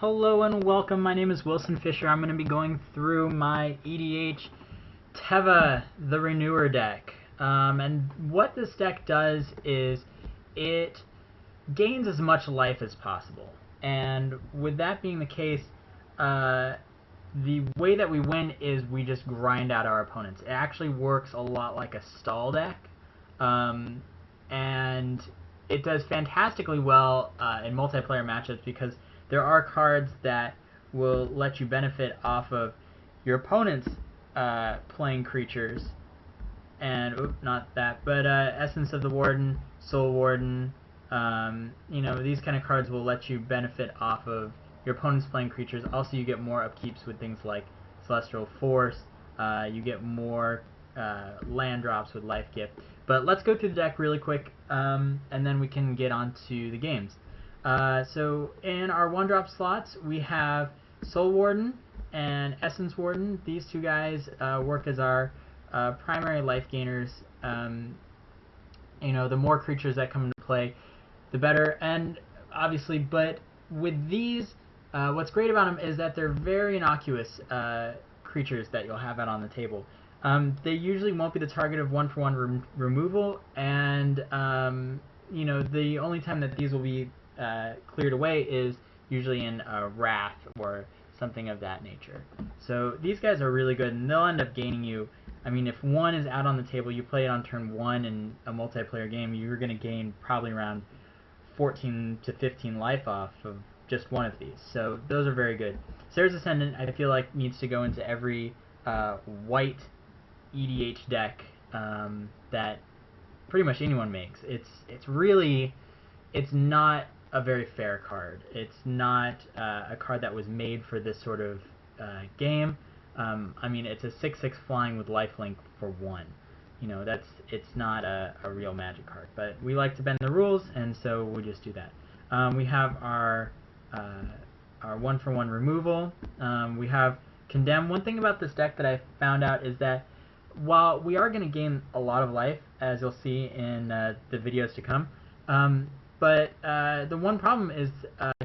Hello and welcome. My name is Wilson Fisher. I'm going to be going through my EDH Treva the Renewer deck. And what this deck does is it gains as much life as possible. And with that being the case, the way that we win is we just grind out our opponents. It actually works a lot like a stall deck. And it does fantastically well in multiplayer matchups because there are cards that will let you benefit off of your opponent's playing creatures. And, not that, but Essence of the Warden, Soul Warden, these kind of cards will let you benefit off of your opponent's playing creatures. Also, you get more upkeeps with things like Celestial Force. You get more land drops with Life Gift. But let's go through the deck really quick, and then we can get on to the games. So in our 1-drop slots, we have Soul Warden and Essence Warden. These two guys work as our primary life gainers. The more creatures that come into play, the better. And obviously, but with these, what's great about them is that they're very innocuous creatures that you'll have out on the table. They usually won't be the target of 1-for-1 removal, and the only time that these will be cleared away is usually in Wrath or something of that nature. So these guys are really good, and they'll end up gaining you. I mean, if one is out on the table, you play it on turn 1 in a multiplayer game, you're going to gain probably around 14 to 15 life off of just one of these. So those are very good. Sarah's Ascendant, I feel like, needs to go into every white EDH deck that pretty much anyone makes. It's not a very fair card. It's not a card that was made for this sort of game. It's a 6/6 flying with lifelink for 1. It's not a real Magic card. But we like to bend the rules, and so we just do that. We have our 1-for-1 removal. We have Condemn. One thing about this deck that I found out is that while we are going to gain a lot of life, as you'll see in the videos to come, but the one problem is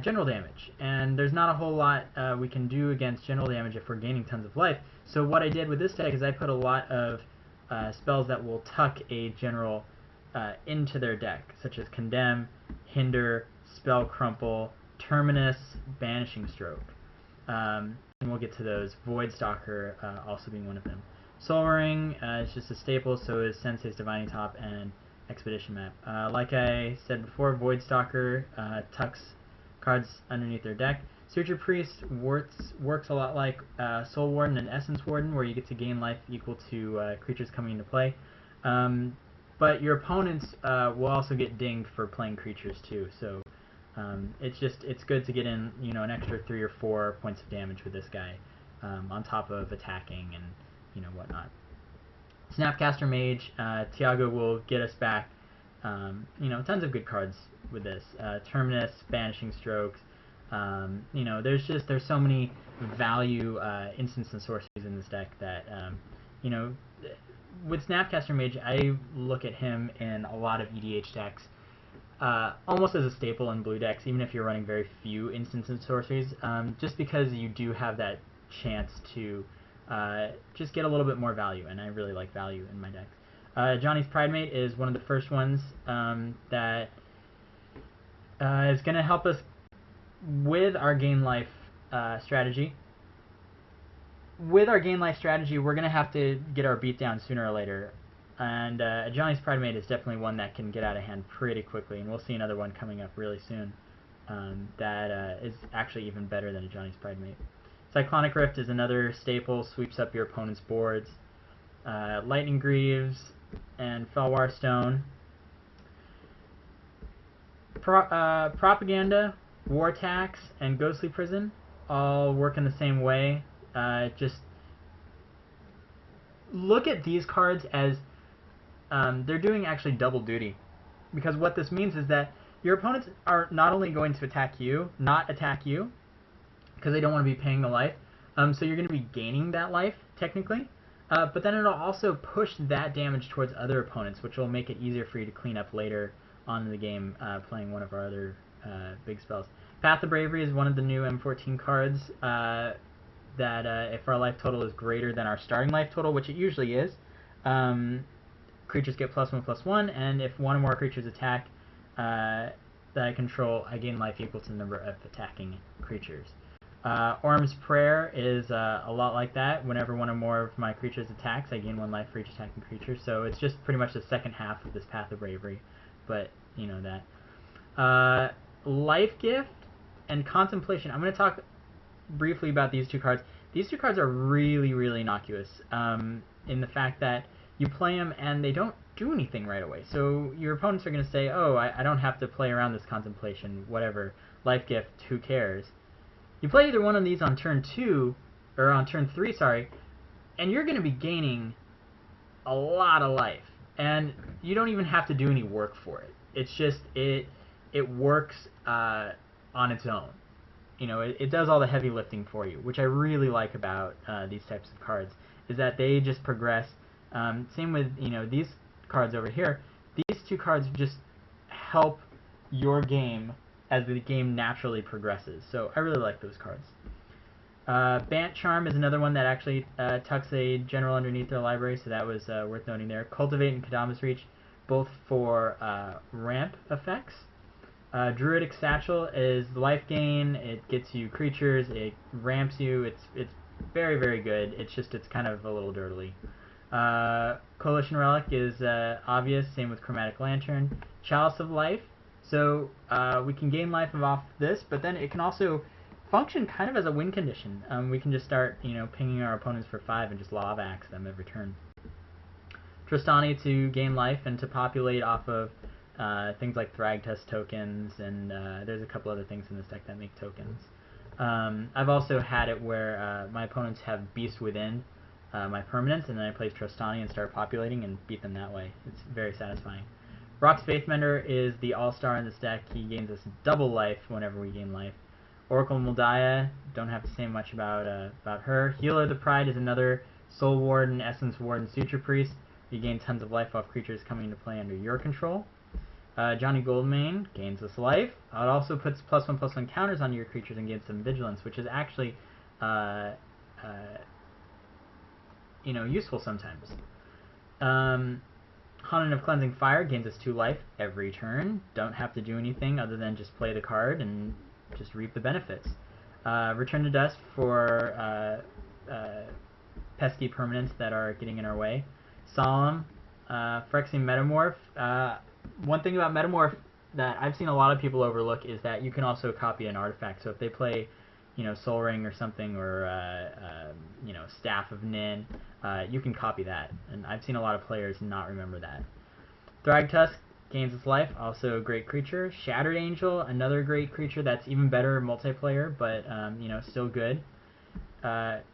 general damage, and there's not a whole lot we can do against general damage if we're gaining tons of life. So what I did with this deck is I put a lot of spells that will tuck a general into their deck, such as Condemn, Hinder, Spell Crumple, Terminus, Banishing Stroke. And we'll get to those. Void Stalker also being one of them. Soul Ring is just a staple, so is Sensei's Divining Top and Expedition Map. Like I said before, Void Stalker tucks cards underneath their deck. Searcher Priest works a lot like Soul Warden and Essence Warden, where you get to gain life equal to creatures coming into play. But your opponents will also get dinged for playing creatures too, so it's good to get in an extra 3 or 4 points of damage with this guy, on top of attacking and whatnot. Snapcaster Mage, Tiago will get us back, tons of good cards with this. Terminus, Banishing Strokes, there's so many value instants and sorceries in this deck that, with Snapcaster Mage, I look at him in a lot of EDH decks almost as a staple in blue decks, even if you're running very few instants and sorceries, just because you do have that chance to just get a little bit more value, and I really like value in my decks. Johnny's Pridemate is one of the first ones that is going to help us with our gain life strategy. With our gain life strategy, we're going to have to get our beat down sooner or later, and Johnny's Pridemate is definitely one that can get out of hand pretty quickly, and we'll see another one coming up really soon that is actually even better than a Johnny's Pridemate. Cyclonic Rift is another staple, sweeps up your opponent's boards. Lightning Greaves and Felwar Stone. Propaganda, War Tax, and Ghostly Prison all work in the same way. Just look at these cards as they're doing actually double duty. Because what this means is that your opponents are not only going to attack you, because they don't want to be paying the life, so you're going to be gaining that life, technically, but then it'll also push that damage towards other opponents, which will make it easier for you to clean up later on in the game, playing one of our other big spells. Path of Bravery is one of the new M14 cards that if our life total is greater than our starting life total, which it usually is, creatures get +1/+1, and if one or more creatures attack that I control, I gain life equal to the number of attacking creatures. Orm's Prayer is a lot like that. Whenever one or more of my creatures attacks, I gain 1 life for each attacking creature. So it's just pretty much the second half of this Path of Bravery, but you know that. Life Gift and Contemplation. I'm going to talk briefly about these two cards. These two cards are really, really innocuous in the fact that you play them and they don't do anything right away. So your opponents are going to say, oh, I don't have to play around this Contemplation, whatever. Life Gift, who cares? You play either one of these on turn 2, or on turn 3, sorry, and you're going to be gaining a lot of life. And you don't even have to do any work for it. It's just, it works on its own. You know, it does all the heavy lifting for you, which I really like about these types of cards, is that they just progress. Same with, you know, these cards over here. These two cards just help your game as the game naturally progresses. So I really like those cards. Bant Charm is another one that actually tucks a general underneath their library, so that was worth noting there. Cultivate and Kadama's Reach, both for ramp effects. Druidic Satchel is life gain. It gets you creatures. It ramps you. It's very, very good. It's just it's kind of a little dirtily. Coalition Relic is obvious. Same with Chromatic Lantern. Chalice of Life. So we can gain life off this, but then it can also function kind of as a win condition. We can just start, you know, pinging our opponents for 5 and just lava axe them every turn. Trostani to gain life and to populate off of things like Thragtusk tokens, and there's a couple other things in this deck that make tokens. I've also had it where my opponents have Beast Within my permanents, and then I play Trostani and start populating and beat them that way. It's very satisfying. Rock's Faithmender is the all-star in this deck. He gains us double life whenever we gain life. Oracle Moldiah, don't have to say much about her. Healer of the Pride is another Soul Warden, Essence Warden, Suture Priest. You gain tons of life off creatures coming into play under your control. Johnny Goldmane gains us life. It also puts +1/+1 counters on your creatures and gains some vigilance, which is actually you know, useful sometimes. Haunted of Cleansing Fire gains us 2 life every turn. Don't have to do anything other than just play the card and just reap the benefits. Return to Dust for pesky permanents that are getting in our way. Solemn, Phyrexian Metamorph. One thing about Metamorph that I've seen a lot of people overlook is that you can also copy an artifact. So if they play, you know, Soul Ring or something, or you know, Staff of Nin, you can copy that, and I've seen a lot of players not remember that. Thragtusk gains its life, also a great creature. Shattered Angel, another great creature that's even better multiplayer, but you know, still good.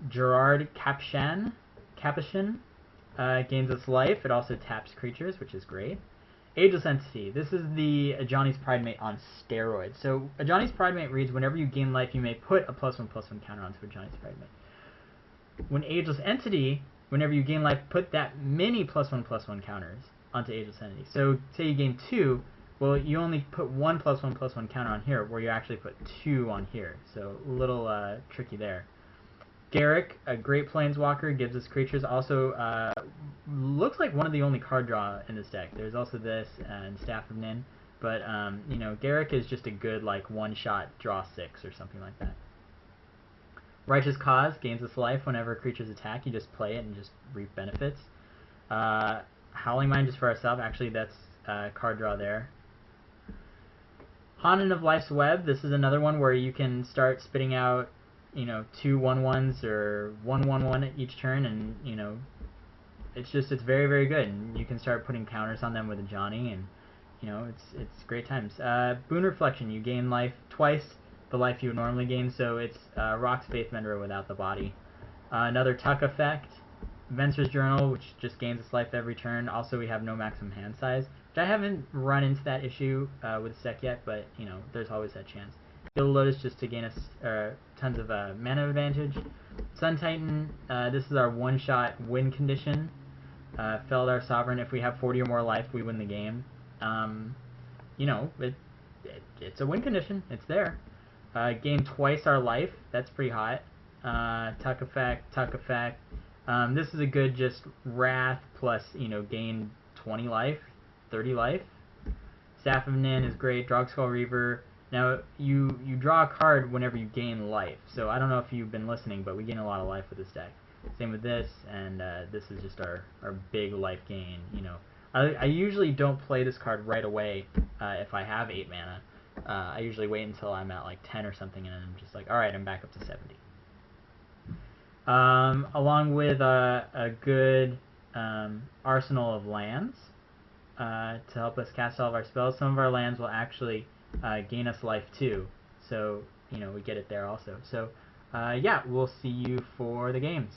Gerard Capuchin gains its life. It also taps creatures, which is great. Ageless Entity. This is the Ajani's Pridemate on steroids. So Ajani's Pridemate reads, whenever you gain life, you may put a +1/+1 counter onto Ajani's Pridemate. When Ageless Entity, whenever you gain life, put that many +1/+1 counters onto Ageless Entity. So say you gain 2, well, you only put 1 +1/+1 counter on here, where you actually put 2 on here. So a little tricky there. Garrick, a great planeswalker, gives us creatures. Also, looks like one of the only card draw in this deck. There's also this and Staff of Nin, but you know, Garrick is just a good like one-shot draw 6 or something like that. Righteous Cause gains us life whenever creatures attack. You just play it and just reap benefits. Howling Mind just for ourselves. Actually, that's card draw there. Haunted of Life's Web. This is another one where you can start spitting out, you know, 2 1/1s or 1/1/1 at each turn, and you know, it's very, very good. And you can start putting counters on them with a Johnny, and you know, it's great times. Boon Reflection, you gain life twice the life you would normally gain, so it's Rock's Faithmender without the body. Another Tuck effect, Venser's Journal, which just gains its life every turn. Also, we have no maximum hand size, which I haven't run into that issue with this deck yet, but you know, there's always that chance. Gilded Lotus just to gain us tons of mana advantage. Sun Titan, this is our one-shot win condition. Feldar Sovereign, if we have 40 or more life, we win the game. You know, it's a win condition. It's there. Gain twice our life. That's pretty hot. Tuck effect, tuck effect. This is a good just wrath plus, gain 20 life, 30 life. Staff of Nin is great. Drogskull Reaver. Now, you draw a card whenever you gain life. So I don't know if you've been listening, but we gain a lot of life with this deck. Same with this, and this is just our big life gain. I usually don't play this card right away if I have 8 mana. I usually wait until I'm at like 10 or something, and I'm just like, alright, I'm back up to 70. Along with a good arsenal of lands to help us cast all of our spells. Some of our lands will actually gain us life too, so we get it there also. So yeah, we'll see you for the games.